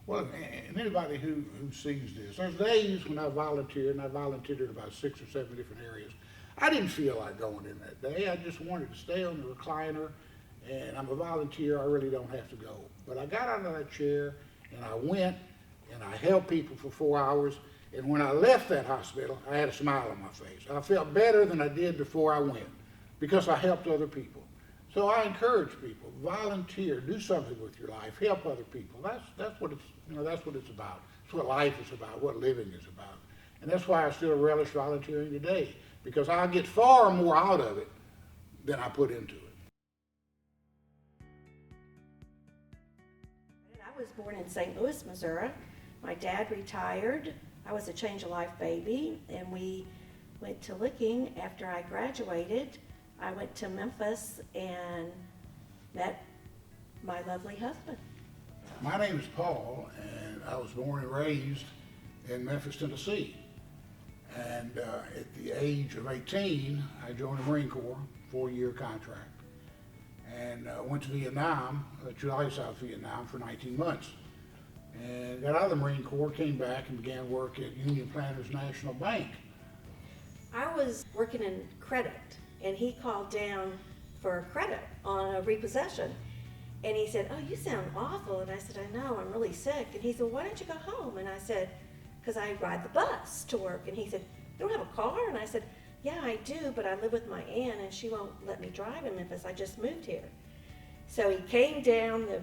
Well, and anybody who sees this, there's days when I volunteer, and I volunteered in about 6 or 7 different areas. I didn't feel like going in that day. I just wanted to stay on the recliner, and I'm a volunteer. I really don't have to go. But I got out of that chair, and I went, and I helped people for 4 hours. And when I left that hospital, I had a smile on my face. I felt better than I did before I went because I helped other people. So I encourage people, volunteer, do something with your life, help other people. That's what it's, that's what it's about. That's what life is about, what living is about. And that's why I still relish volunteering today, because I get far more out of it than I put into it. I was born in St. Louis, Missouri. My dad retired. I was a change of life baby, and we went to Licking after I graduated. I went to Memphis and met my lovely husband. My name is Paul, and I was born and raised in Memphis, Tennessee. And at the age of 18, I joined the Marine Corps, 4-year contract, and went to Vietnam, July, South Vietnam, for 19 months. And got out of the Marine Corps, came back and began work at Union Planters National Bank. I was working in credit, and he called down for credit on a repossession. And he said, "Oh, you sound awful." And I said, "I know, I'm really sick." And he said, "Why don't you go home?" And I said, "Because I ride the bus to work." And he said, "You don't have a car?" And I said, "Yeah, I do, but I live with my aunt and she won't let me drive in Memphis. I just moved here." So he came down the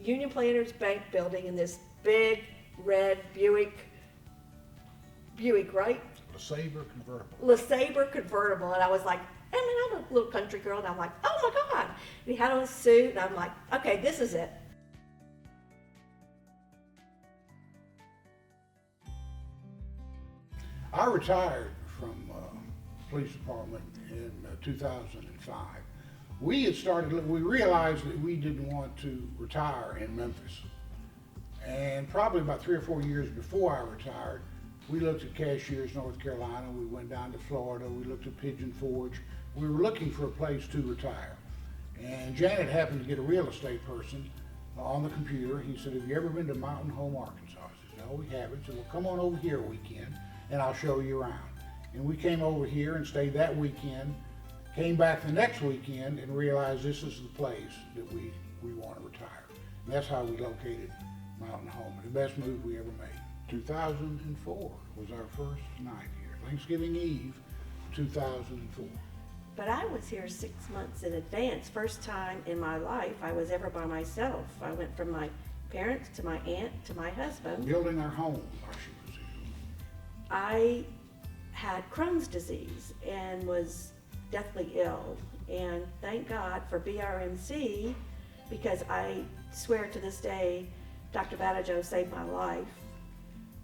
Union Planters Bank building in this big red Buick, right? LeSabre convertible. LeSabre convertible. And I was like, I'm a little country girl, and I'm like, oh my God. And he had on a suit, and I'm like, okay, this is it. I retired from police department in 2005. We realized that we didn't want to retire in Memphis. And probably about 3 or 4 years before I retired, we looked at Cashiers, North Carolina. We went down to Florida. We looked at Pigeon Forge. We were looking for a place to retire. And Janet happened to get a real estate person on the computer. He said, "Have you ever been to Mountain Home, Arkansas?" I said, "No, we haven't." He said, "Well, come on over here a weekend and I'll show you around." And we came over here and stayed that weekend, came back the next weekend and realized this is the place that we want to retire. And that's how we located Mountain Home. The best move we ever made. 2004 was our first night here. Thanksgiving Eve, 2004. But I was here 6 months in advance. First time in my life I was ever by myself. I went from my parents to my aunt to my husband. Building our home while she was here. I had Crohn's disease and was deathly ill. And thank God for BRMC, because I swear to this day, Dr. Badajo saved my life.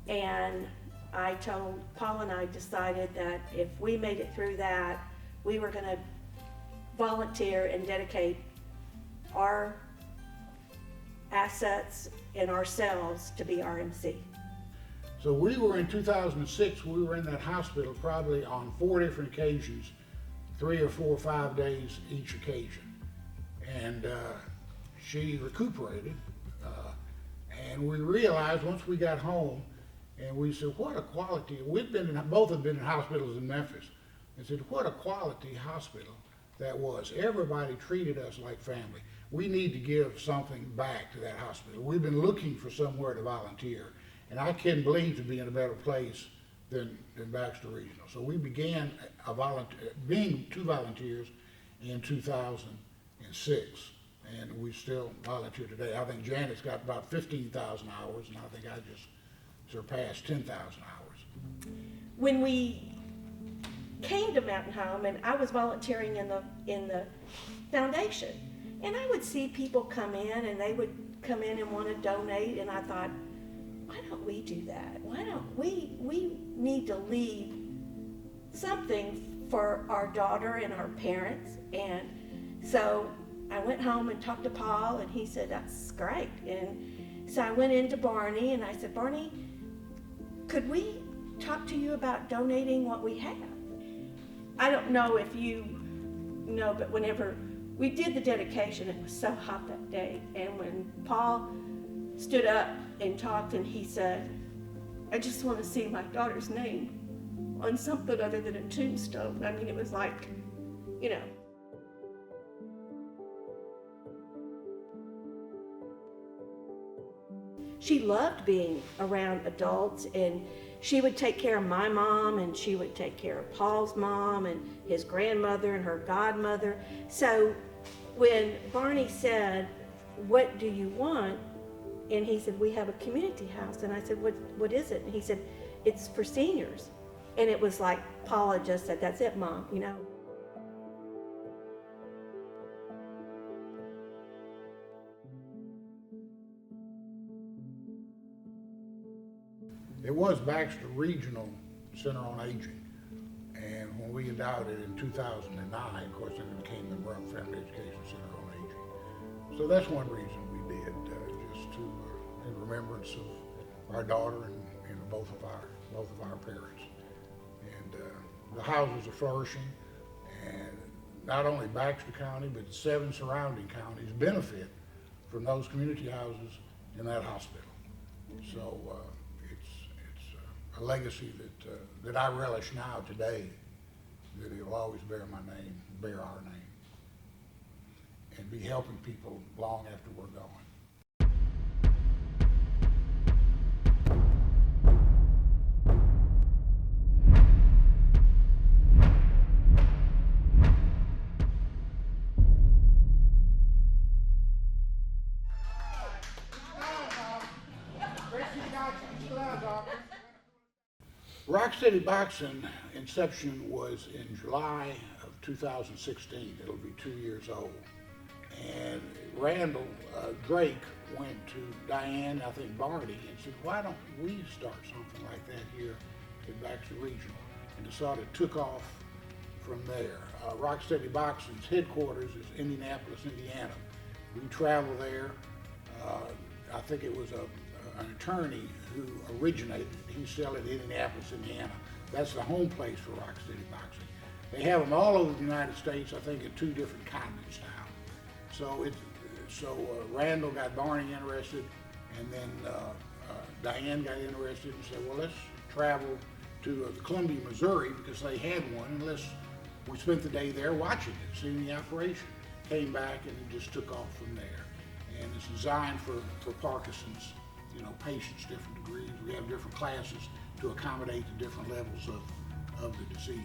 And I told Paul, and I decided that if we made it through that, we were going to volunteer and dedicate our assets and ourselves to BRMC. So we were in 2006, we were in that hospital probably on 4 different occasions, 3 or 4 or 5 days each occasion. And she recuperated. And we realized once we got home, and we said, what a quality. Both had been in hospitals in Memphis. And said, what a quality hospital that was. Everybody treated us like family. We need to give something back to that hospital. We've been looking for somewhere to volunteer. And I couldn't believe to be in a better place than Baxter Regional. So we began being 2 volunteers in 2006. And we still volunteer today. I think Janet's got about 15,000 hours, and I think I just surpassed 10,000 hours. When we came to Mountain Home, and I was volunteering in the foundation, and I would see people come in, and they would come in and want to donate, and I thought, why don't we do that? Why don't we need to leave something for our daughter and our parents. And so I went home and talked to Paul, and he said, that's great. And so I went into Barney, and I said, Barney, could we talk to you about donating what we have? I don't know if you know, but whenever we did the dedication, it was so hot that day. And when Paul stood up and talked, and he said, I just want to see my daughter's name on something other than a tombstone. I mean, it was like, you know. She loved being around adults, and she would take care of my mom, and she would take care of Paul's mom and his grandmother and her godmother. So when Barney said, what do you want? And he said, we have a community house. And I said, what is it? And he said, it's for seniors. And it was like Paula just said, that's it, Mom, you know. It was Baxter Regional Center on Aging, and when we endowed it in 2009, of course, then it became the Mruk Family Education Center on Aging. So that's one reason we did, just to in remembrance of our daughter and both of our parents. And the houses are flourishing, and not only Baxter County, but 7 surrounding counties benefit from those community houses in that hospital. So it's a legacy that I relish now today, that it will always bear my name, bear our name, and be helping people long after we're gone. Rock City Boxing inception was in July of 2016. It'll be 2 years old. And Randall Drake went to Diane, I think Barney, and said, why don't we start something like that here at Baxter Regional? And it sort of took off from there. Rock City Boxing's headquarters is Indianapolis, Indiana. We travel there. I think it was an attorney who originated. He's still in Indianapolis, Indiana. That's the home place for Rock City Boxing. They have them all over the United States, I think in 2 different continents now. So Randall got Barney interested, and then Diane got interested and said, well, let's travel to Columbia, Missouri, because they had one, and we spent the day there watching it, seeing the operation. Came back, and it just took off from there. And it's designed for Parkinson's, patients, different degrees. We have different classes to accommodate the different levels of the disease.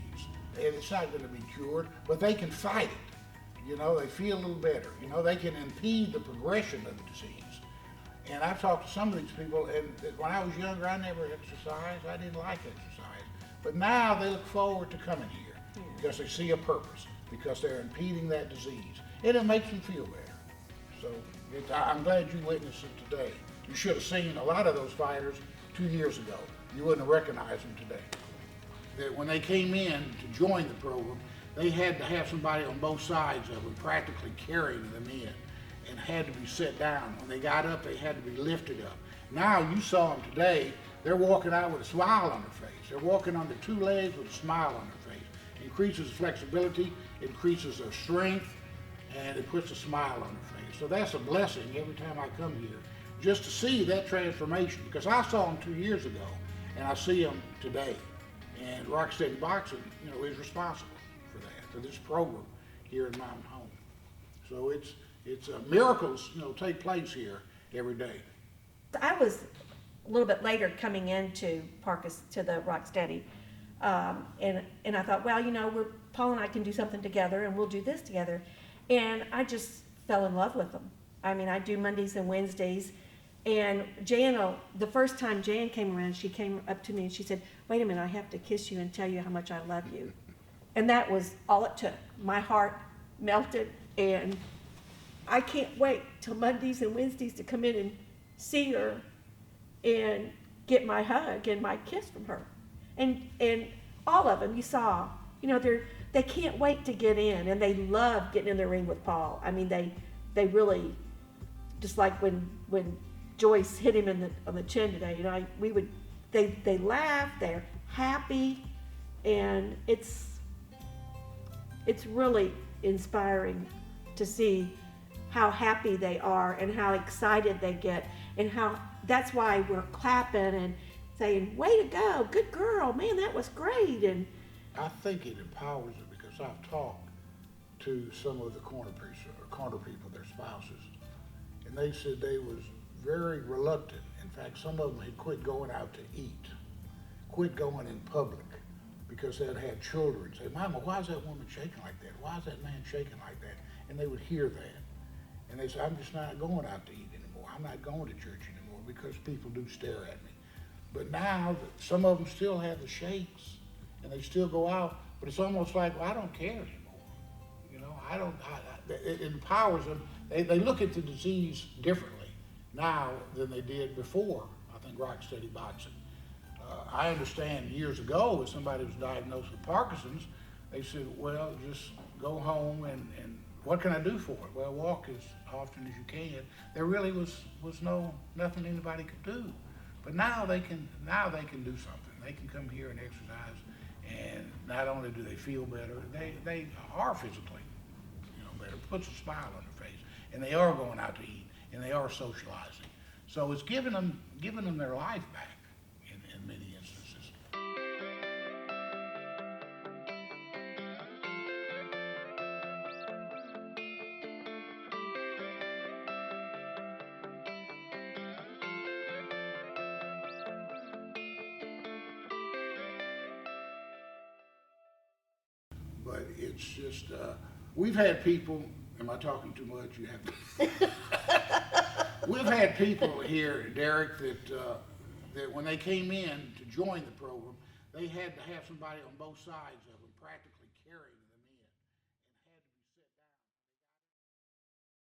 And it's not going to be cured, but they can fight it. They feel a little better. They can impede the progression of the disease. And I've talked to some of these people, and when I was younger, I never exercised. I didn't like exercise. But now they look forward to coming here because they see a purpose, because they're impeding that disease. And it makes them feel better. So I'm glad you witnessed it today. You should have seen a lot of those fighters 2 years ago. You wouldn't have recognized them today. That when they came in to join the program, they had to have somebody on both sides of them practically carrying them in, and had to be set down. When they got up, they had to be lifted up. Now you saw them today, they're walking out with a smile on their face. They're walking on their 2 legs with a smile on their face. It increases flexibility, it increases their strength, and it puts a smile on their face. So that's a blessing every time I come here, just to see that transformation, because I saw them 2 years ago, and I see them today. And Rock City Boxing, is responsible for that, for this program here in Mountain Home. So it's miracles, take place here every day. I was a little bit later coming into to the Rock Steady, and I thought, well, Paul and I can do something together, and we'll do this together. And I just fell in love with them. I mean, I do Mondays and Wednesdays. And Jan, the first time Jan came around, she came up to me and she said, wait a minute, I have to kiss you and tell you how much I love you. And that was all it took. My heart melted, and I can't wait till Mondays and Wednesdays to come in and see her and get my hug and my kiss from her. And all of them, you saw, they can't wait to get in, and they love getting in the ring with Paul. I mean, they really, just like when Joyce hit him on the chin today, they laugh, they're happy, and it's really inspiring to see how happy they are and how excited they get and how that's why we're clapping and saying, way to go, good girl, man, that was great. And I think it empowers it because I've talked to some of the corner people, their spouses, and they said they was very reluctant. In fact, some of them had quit going out to eat, quit going in public, because they'd had children say, Mama, why is that woman shaking like that? Why is that man shaking like that? And they would hear that. And they said, I'm just not going out to eat anymore. I'm not going to church anymore because people do stare at me. But now, some of them still have the shakes, and they still go out, but it's almost like, well, I don't care anymore. You know, it empowers them. They look at the disease differently now than they did before, I think, rock steady boxing. I understand years ago, if somebody was diagnosed with Parkinson's, they said, well, just go home and what can I do for it? Well, walk as often as you can. There really was nothing anybody could do. But now they can do something. They can come here and exercise, and not only do they feel better, they are physically, better. Puts a smile on their face, and they are going out to eat, and they are socializing. So it's giving them their life back in many instances. But it's just, we've had people, am I talking too much? You have We've had people here, Derek, that when they came in to join the program, they had to have somebody on both sides of